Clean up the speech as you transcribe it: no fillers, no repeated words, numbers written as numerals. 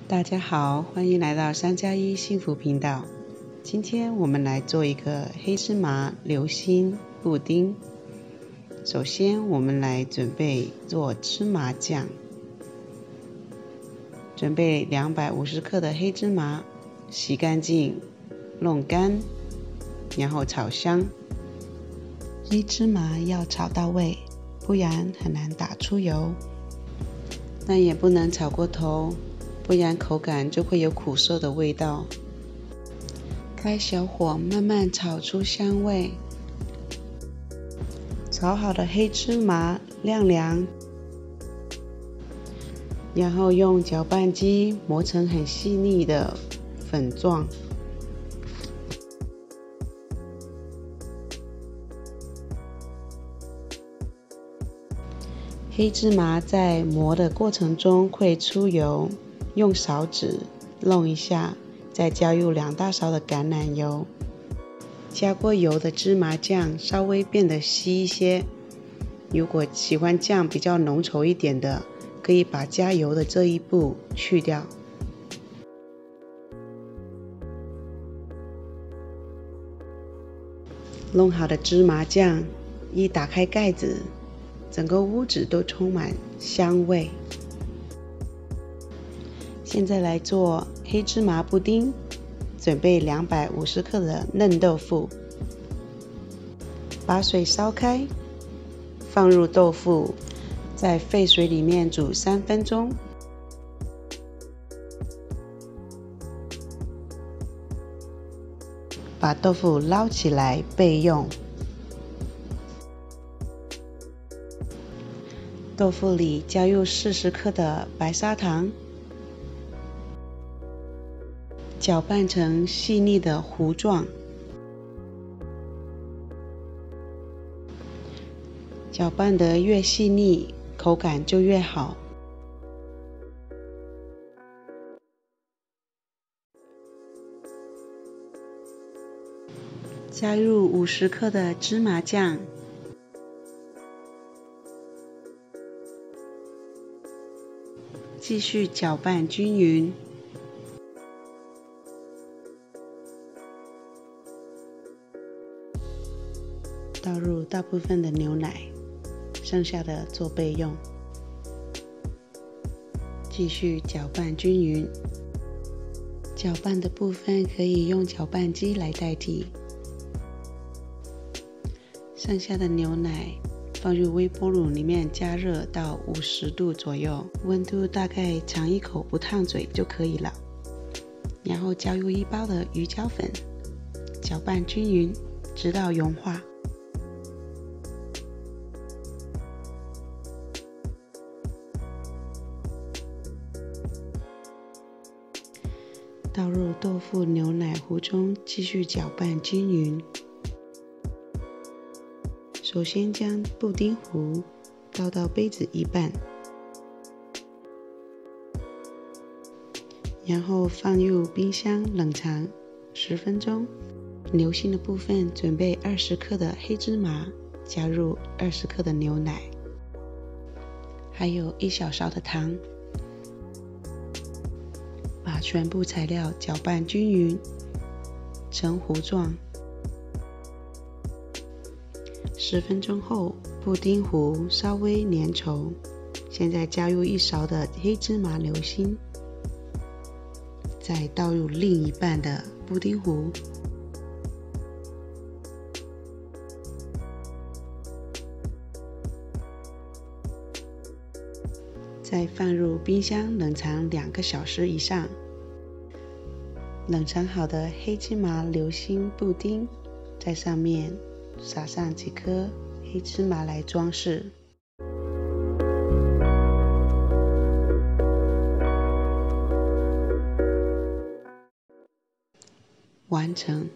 大家好，欢迎来到3+1幸福频道。今天我们来做一个黑芝麻流心布丁。首先我们来准备做芝麻酱，准备250克的黑芝麻，洗干净弄干，然后炒香。黑芝麻要炒到位，不然很难打出油，但也不能炒过头，不然口感就会有苦涩的味道。开小火慢慢炒出香味。炒好的黑芝麻晾凉，然后用搅拌机磨成很细腻的粉状。黑芝麻在磨的过程中会出油，用勺子弄一下，再加入2大勺的橄榄油。加过油的芝麻酱稍微变得稀一些，如果喜欢酱比较浓稠一点的，可以把加油的这一步去掉。弄好的芝麻酱一打开盖子，整个屋子都充满香味。现在来做黑芝麻布丁，准备250克的嫩豆腐，把水烧开，放入豆腐，在沸水里面煮3分钟。把豆腐捞起来备用。豆腐里加入40克的白砂糖，搅拌成细腻的糊状。搅拌得越细腻，口感就越好。加入50克的芝麻酱，继续搅拌均匀。倒入大部分的牛奶，剩下的做备用。继续搅拌均匀。搅拌的部分可以用搅拌机来代替。剩下的牛奶放入微波炉里面加热到50度左右，温度大概尝一口不烫嘴就可以了。然后加入1包的鱼胶粉，搅拌均匀，直到融化。倒入豆腐牛奶糊中，继续搅拌均匀。首先将布丁糊倒到杯子一半，然后放入冰箱冷藏10分钟。流心的部分准备20克的黑芝麻，加入20克的牛奶，还有1小勺的糖。把全部材料搅拌均匀，成糊状。10分钟后，布丁糊稍微粘稠。现在加入1勺的黑芝麻流心，再倒入另一半的布丁糊，再放入冰箱冷藏2个小时以上。冷藏好的黑芝麻流心布丁，在上面撒上几颗黑芝麻来装饰。完成。